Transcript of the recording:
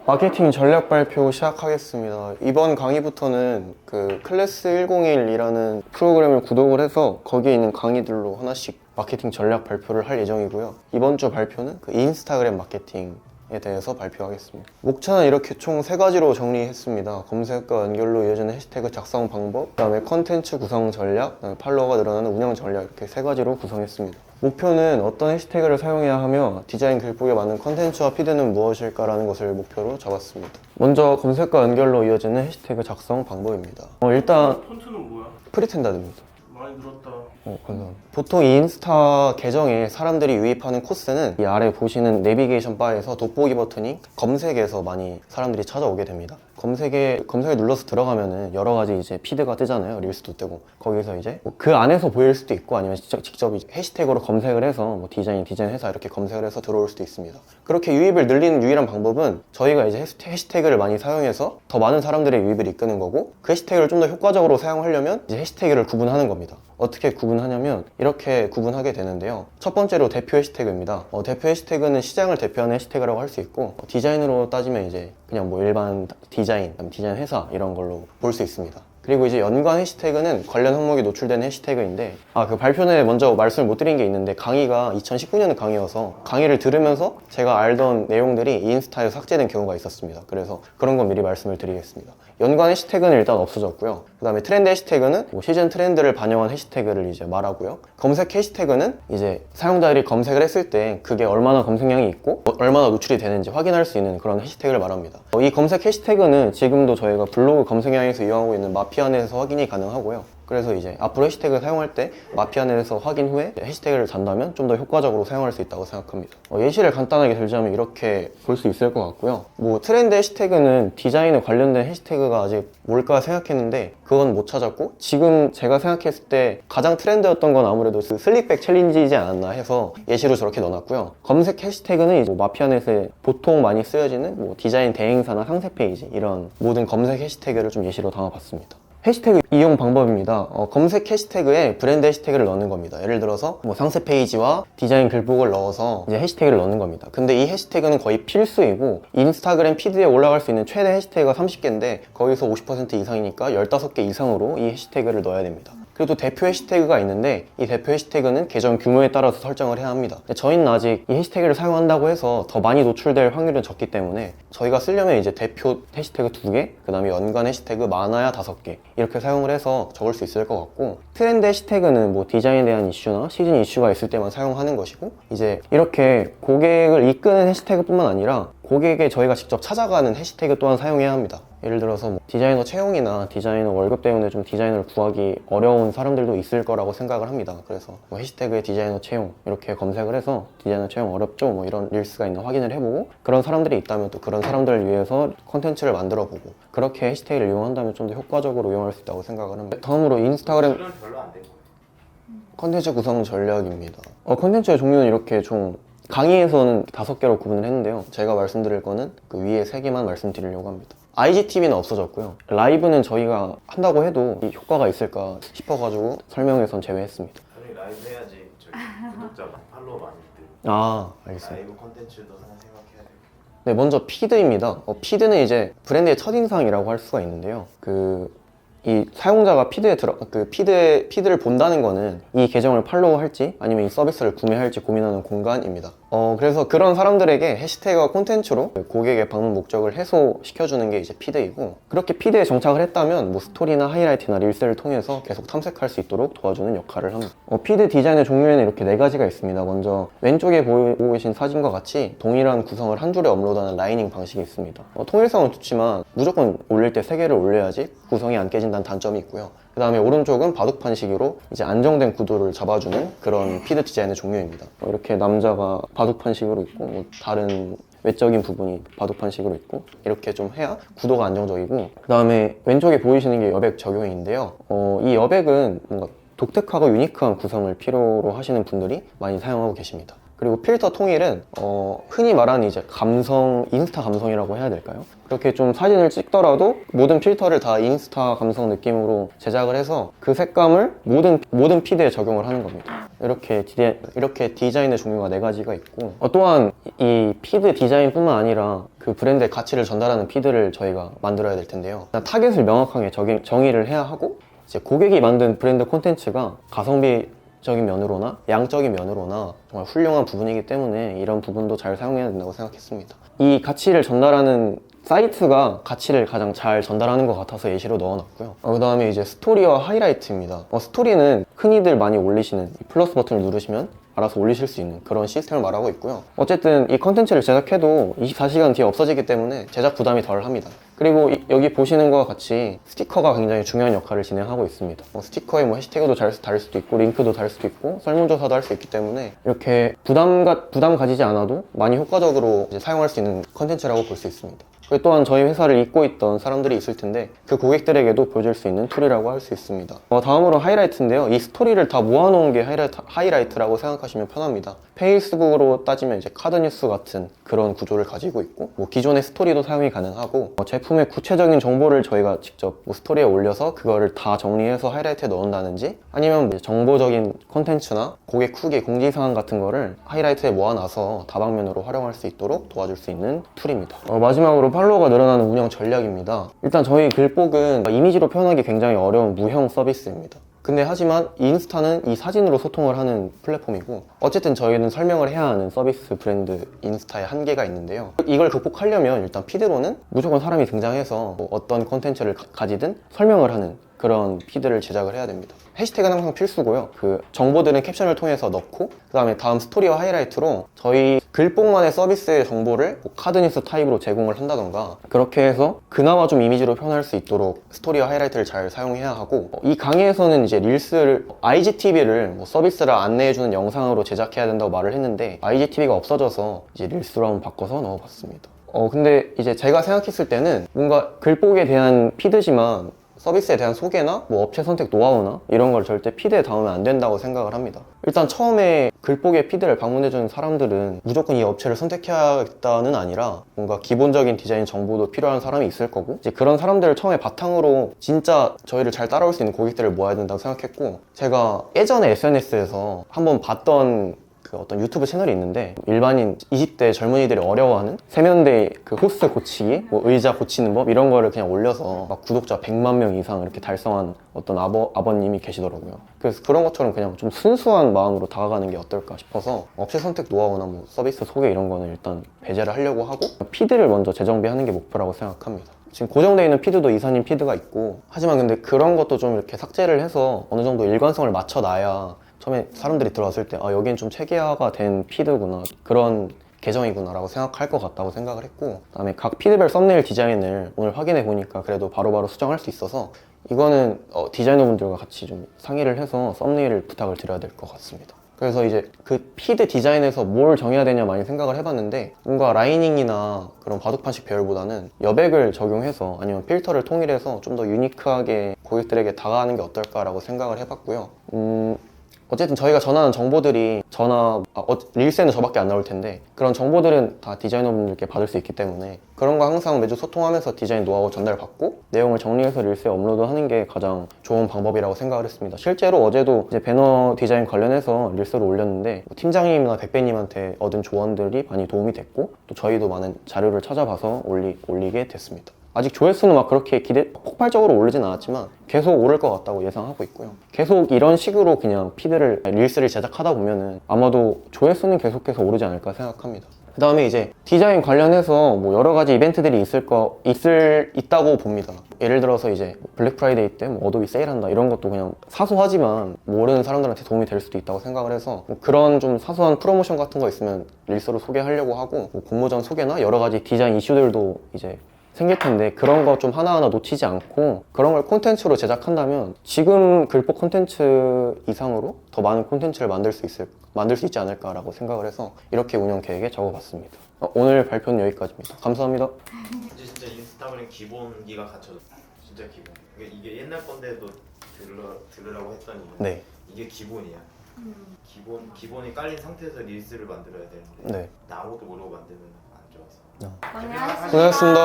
마케팅 전략 발표 시작하겠습니다. 이번 강의부터는 그 클래스 101이라는 프로그램을 구독을 해서 거기에 있는 강의들로 하나씩 마케팅 전략 발표를 할 예정이고요. 이번 주 발표는 그 인스타그램 마케팅에 대해서 발표하겠습니다. 목차는 이렇게 총 3가지로 정리했습니다. 검색과 연결로 이어지는 해시태그 작성 방법, 그 다음에 컨텐츠 구성 전략, 그다음에 팔로워가 늘어나는 운영 전략, 이렇게 3가지로 구성했습니다. 목표는 어떤 해시태그를 사용해야 하며 디자인 글북에 맞는 컨텐츠와 피드는 무엇일까라는 것을 목표로 잡았습니다. 먼저 검색과 연결로 이어지는 해시태그 작성 방법입니다. 일단 폰트는 뭐야? 프리텐다드입니다. 많이 늘었다. 감사합니다. 보통 이 인스타 계정에 사람들이 유입하는 코스는 이 아래 보시는 내비게이션 바에서 돋보기 버튼이 검색에서 많이 사람들이 찾아오게 됩니다. 검색에 눌러서 들어가면은 여러 가지 이제 피드가 뜨잖아요. 릴스도 뜨고. 거기서 이제 그 안에서 보일 수도 있고 아니면 직접 해시태그로 검색을 해서 뭐 디자인 회사 이렇게 검색을 해서 들어올 수도 있습니다. 그렇게 유입을 늘리는 유일한 방법은 저희가 이제 해시태그를 많이 사용해서 더 많은 사람들의 유입을 이끄는 거고, 그 해시태그를 좀 더 효과적으로 사용하려면 이제 해시태그를 구분하는 겁니다. 어떻게 구분하냐면 이렇게 구분하게 되는데요. 첫 번째로 대표 해시태그입니다. 대표 해시태그는 시장을 대표하는 해시태그라고 할 수 있고, 디자인으로 따지면 이제 그냥 뭐 일반 디자인 회사 이런 걸로 볼 수 있습니다. 그리고 이제 연관 해시태그는 관련 항목이 노출되는 해시태그인데, 그 발표는 먼저 말씀을 못 드린 게 있는데, 강의가 2019년 강의여서 강의를 들으면서 제가 알던 내용들이 인스타에서 삭제된 경우가 있었습니다. 그래서 그런 건 미리 말씀을 드리겠습니다. 연관 해시태그는 일단 없어졌고요. 그 다음에 트렌드 해시태그는 뭐 시즌 트렌드를 반영한 해시태그를 이제 말하고요. 검색 해시태그는 이제 사용자들이 검색을 했을 때 그게 얼마나 검색량이 있고 얼마나 노출이 되는지 확인할 수 있는 그런 해시태그를 말합니다. 이 검색 해시태그는 지금도 저희가 블로그 검색량에서 이용하고 있는 마피아넷에서 확인이 가능하고요. 그래서 이제 앞으로 해시태그 사용할 때 마피아넷에서 확인 후에 해시태그를 단다면 좀 더 효과적으로 사용할 수 있다고 생각합니다. 예시를 간단하게 들자면 이렇게 볼 수 있을 것 같고요. 뭐 트렌드 해시태그는 디자인에 관련된 해시태그가 아직 뭘까 생각했는데 그건 못 찾았고, 지금 제가 생각했을 때 가장 트렌드였던 건 아무래도 슬릭백 챌린지이지 않았나 해서 예시로 저렇게 넣어놨고요. 검색 해시태그는 이제 마피아넷에 보통 많이 쓰여지는 뭐 디자인 대행사나 상세 페이지, 이런 모든 검색 해시태그를 좀 예시로 담아봤습니다. 해시태그 이용 방법입니다. 검색 해시태그에 브랜드 해시태그를 넣는 겁니다. 예를 들어서 뭐 상세 페이지와 디자인 글북을 넣어서 이제 해시태그를 넣는 겁니다. 근데 이 해시태그는 거의 필수이고, 인스타그램 피드에 올라갈 수 있는 최대 해시태그가 30개인데 거기서 50% 이상이니까 15개 이상으로 이 해시태그를 넣어야 됩니다. 그리고 또 대표 해시태그가 있는데, 이 대표 해시태그는 계정 규모에 따라서 설정을 해야 합니다. 저희는 아직 이 해시태그를 사용한다고 해서 더 많이 노출될 확률은 적기 때문에 저희가 쓰려면 이제 대표 해시태그 2개, 그 다음에 연관 해시태그 많아야 5개 이렇게 사용을 해서 적을 수 있을 것 같고, 트렌드 해시태그는 뭐 디자인에 대한 이슈나 시즌 이슈가 있을 때만 사용하는 것이고, 이제 이렇게 고객을 이끄는 해시태그뿐만 아니라 고객에 저희가 직접 찾아가는 해시태그 또한 사용해야 합니다. 예를 들어서 뭐 디자이너 채용이나 디자이너 월급 때문에 좀 디자이너를 구하기 어려운 사람들도 있을 거라고 생각을 합니다. 그래서 뭐 해시태그에 디자이너 채용 이렇게 검색을 해서 디자이너 채용 어렵죠? 뭐 이런 릴스가 있나 확인을 해보고, 그런 사람들이 있다면 또 그런 사람들을 위해서 컨텐츠를 만들어보고, 그렇게 해시태그를 이용한다면 좀 더 효과적으로 이용할 수 있다고 생각을 합니다. 다음으로 인스타그램 별로 안 된 거예요. 컨텐츠 구성 전략입니다. 컨텐츠의 종류는 이렇게 좀 강의에서는 5개로 구분을 했는데요. 제가 말씀드릴 거는 그 위에 3개만 말씀드리려고 합니다. IGTV는 없어졌고요. 라이브는 저희가 한다고 해도 이 효과가 있을까 싶어가지고 설명에선 제외했습니다. 당연히 라이브 해야지 저희 구독자 팔로워 많이 있대. 알겠습니다. 라이브 콘텐츠도 하나 생각해야 돼요. 네, 먼저 피드입니다. 피드는 이제 브랜드의 첫인상이라고 할 수가 있는데요. 이 사용자가 피드를 본다는 거는 이 계정을 팔로우할지 아니면 이 서비스를 구매할지 고민하는 공간입니다. 그래서 그런 사람들에게 해시태그와 콘텐츠로 고객의 방문 목적을 해소시켜주는 게 이제 피드이고, 그렇게 피드에 정착을 했다면 뭐 스토리나 하이라이트나 릴스를 통해서 계속 탐색할 수 있도록 도와주는 역할을 합니다. 피드 디자인의 종류에는 이렇게 4가지가 있습니다. 먼저 왼쪽에 보고 계신 사진과 같이 동일한 구성을 한 줄에 업로드하는 라이닝 방식이 있습니다. 통일성은 좋지만 무조건 올릴 때 3개를 올려야지 구성이 안 깨진다는 단점이 있고요. 그 다음에 오른쪽은 바둑판식으로 이제 안정된 구도를 잡아주는 그런 피드 디자인의 종류입니다. 이렇게 남자가 바둑판식으로 있고, 뭐 다른 외적인 부분이 바둑판식으로 있고, 이렇게 좀 해야 구도가 안정적이고, 그 다음에 왼쪽에 보이시는 게 여백 적용인데요. 이 여백은 뭔가 독특하고 유니크한 구성을 필요로 하시는 분들이 많이 사용하고 계십니다. 그리고 필터 통일은 흔히 말하는 이제 인스타 감성이라고 해야 될까요? 그렇게 좀 사진을 찍더라도 모든 필터를 다 인스타 감성 느낌으로 제작을 해서 그 색감을 모든 피드에 적용을 하는 겁니다. 이렇게 디자인의 종류가 4가지가 있고, 또한 이 피드 디자인뿐만 아니라 그 그 브랜드의 가치를 전달하는 피드를 저희가 만들어야 될 텐데요. 일단 타겟을 명확하게 정의를 해야 하고, 이제 고객이 만든 브랜드 콘텐츠가 가성비적인 면으로나 양적인 면으로나 정말 훌륭한 부분이기 때문에 이런 부분도 잘 사용해야 된다고 생각했습니다. 이 가치를 전달하는 사이트가 가치를 가장 잘 전달하는 것 같아서 예시로 넣어놨고요. 그 다음에 이제 스토리와 하이라이트입니다. 스토리는 흔히들 많이 올리시는 이 플러스 버튼을 누르시면 알아서 올리실 수 있는 그런 시스템을 말하고 있고요. 어쨌든 이 컨텐츠를 제작해도 24시간 뒤에 없어지기 때문에 제작 부담이 덜 합니다. 그리고 여기 보시는 것과 같이 스티커가 굉장히 중요한 역할을 진행하고 있습니다. 스티커에 해시태그도 달 수도 있고 링크도 달 수도 있고 설문조사도 할 수 있기 때문에 이렇게 부담 가지지 않아도 많이 효과적으로 이제 사용할 수 있는 컨텐츠라고 볼 수 있습니다. 그리고 또한 저희 회사를 잊고 있던 사람들이 있을 텐데 그 고객들에게도 보여줄 수 있는 툴이라고 할 수 있습니다. 다음으로 하이라이트인데요. 이 스토리를 다 모아놓은 게 하이라이트라고 생각하시면 편합니다. 페이스북으로 따지면 이제 카드뉴스 같은 그런 구조를 가지고 있고, 기존의 스토리도 사용이 가능하고, 제품의 구체적인 정보를 저희가 직접 스토리에 올려서 그거를 다 정리해서 하이라이트에 넣는다든지, 아니면 정보적인 콘텐츠나 고객 후기, 공지사항 같은 거를 하이라이트에 모아놔서 다방면으로 활용할 수 있도록 도와줄 수 있는 툴입니다. 마지막으로 팔로워가 늘어나는 운영 전략입니다. 일단 저희 글복은 이미지로 표현하기 굉장히 어려운 무형 서비스입니다. 근데 하지만 인스타는 이 사진으로 소통을 하는 플랫폼이고, 어쨌든 저희는 설명을 해야 하는 서비스 브랜드 인스타의 한계가 있는데요. 이걸 극복하려면 일단 피드로는 무조건 사람이 등장해서 어떤 콘텐츠를 가지든 설명을 하는 그런 피드를 제작을 해야 됩니다. 해시태그는 항상 필수고요. 그 정보들은 캡션을 통해서 넣고, 그 다음에 다음 스토리와 하이라이트로 저희 글복만의 서비스의 정보를 카드뉴스 타입으로 제공을 한다던가, 그렇게 해서 그나마 좀 이미지로 표현할 수 있도록 스토리와 하이라이트를 잘 사용해야 하고, 이 강의에서는 이제 릴스를 IGTV를 서비스를 안내해주는 영상으로 제작해야 된다고 말을 했는데, IGTV가 없어져서 이제 릴스로 한번 바꿔서 넣어봤습니다. 근데 이제 제가 생각했을 때는 뭔가 글복에 대한 피드지만 서비스에 대한 소개나 업체 선택 노하우나 이런 걸 절대 피드에 담으면 안 된다고 생각을 합니다. 일단 처음에 글복의 피드를 방문해주는 사람들은 무조건 이 업체를 선택해야겠다는 아니라 뭔가 기본적인 디자인 정보도 필요한 사람이 있을 거고, 이제 그런 사람들을 처음에 바탕으로 진짜 저희를 잘 따라올 수 있는 고객들을 모아야 된다고 생각했고, 제가 예전에 SNS에서 한번 봤던 어떤 유튜브 채널이 있는데, 일반인 20대 젊은이들이 어려워하는 세면대 호스 고치기, 의자 고치는 법 이런 거를 그냥 올려서 막 구독자 100만 명 이상 이렇게 달성한 어떤 아버님이 계시더라고요. 그래서 그런 것처럼 그냥 좀 순수한 마음으로 다가가는 게 어떨까 싶어서 업체 선택 노하우나 서비스 소개 이런 거는 일단 배제를 하려고 하고, 피드를 먼저 재정비하는 게 목표라고 생각합니다. 지금 고정되어 있는 피드도 이사님 피드가 있고, 하지만 근데 그런 것도 좀 이렇게 삭제를 해서 어느 정도 일관성을 맞춰놔야 처음에 사람들이 들어왔을 때 여긴 좀 체계화가 된 피드구나, 그런 계정이구나 라고 생각할 것 같다고 생각을 했고, 그 다음에 각 피드별 썸네일 디자인을 오늘 확인해 보니까 그래도 바로바로 수정할 수 있어서 이거는 디자이너분들과 같이 좀 상의를 해서 썸네일을 부탁을 드려야 될 것 같습니다. 그래서 이제 그 피드 디자인에서 뭘 정해야 되냐 많이 생각을 해봤는데, 뭔가 라이닝이나 그런 바둑판식 배열보다는 여백을 적용해서 아니면 필터를 통일해서 좀 더 유니크하게 고객들에게 다가가는 게 어떨까라고 생각을 해봤고요. 어쨌든 저희가 전하는 정보들이 릴스에는 저밖에 안 나올 텐데, 그런 정보들은 다 디자이너분들께 받을 수 있기 때문에 그런 거 항상 매주 소통하면서 디자인 노하우 전달받고 내용을 정리해서 릴스에 업로드하는 게 가장 좋은 방법이라고 생각을 했습니다. 실제로 어제도 이제 배너 디자인 관련해서 릴스를 올렸는데, 팀장님이나 백배님한테 얻은 조언들이 많이 도움이 됐고, 또 저희도 많은 자료를 찾아봐서 올리게 됐습니다. 아직 조회수는 막 그렇게 폭발적으로 오르진 않았지만 계속 오를 것 같다고 예상하고 있고요. 계속 이런 식으로 그냥 릴스를 제작하다 보면은 아마도 조회수는 계속해서 오르지 않을까 생각합니다. 그 다음에 이제 디자인 관련해서 여러 가지 이벤트들이 있다고 봅니다. 예를 들어서 이제 블랙 프라이데이 때 어도비 세일한다 이런 것도 그냥 사소하지만 모르는 사람들한테 도움이 될 수도 있다고 생각을 해서 그런 좀 사소한 프로모션 같은 거 있으면 릴스로 소개하려고 하고, 공모전 소개나 여러 가지 디자인 이슈들도 이제 생길 텐데, 그런 거 좀 하나하나 놓치지 않고 그런 걸 콘텐츠로 제작한다면 지금 글복 콘텐츠 이상으로 더 많은 콘텐츠를 만들 수 있지 않을까라고 생각을 해서 이렇게 운영 계획에 적어봤습니다. 오늘 발표는 여기까지입니다. 감사합니다. 진짜 인스타그램 기본기가 갖춰져. 진짜 기본. 이게 옛날 건데도 들으라고 했더니 네. 이게 기본이야. 기본이 깔린 상태에서 릴스를 만들어야 되는데, 네. 아무것도 모르고 만들면 안 좋아서. 고생하셨습니다. 고생하셨습니다.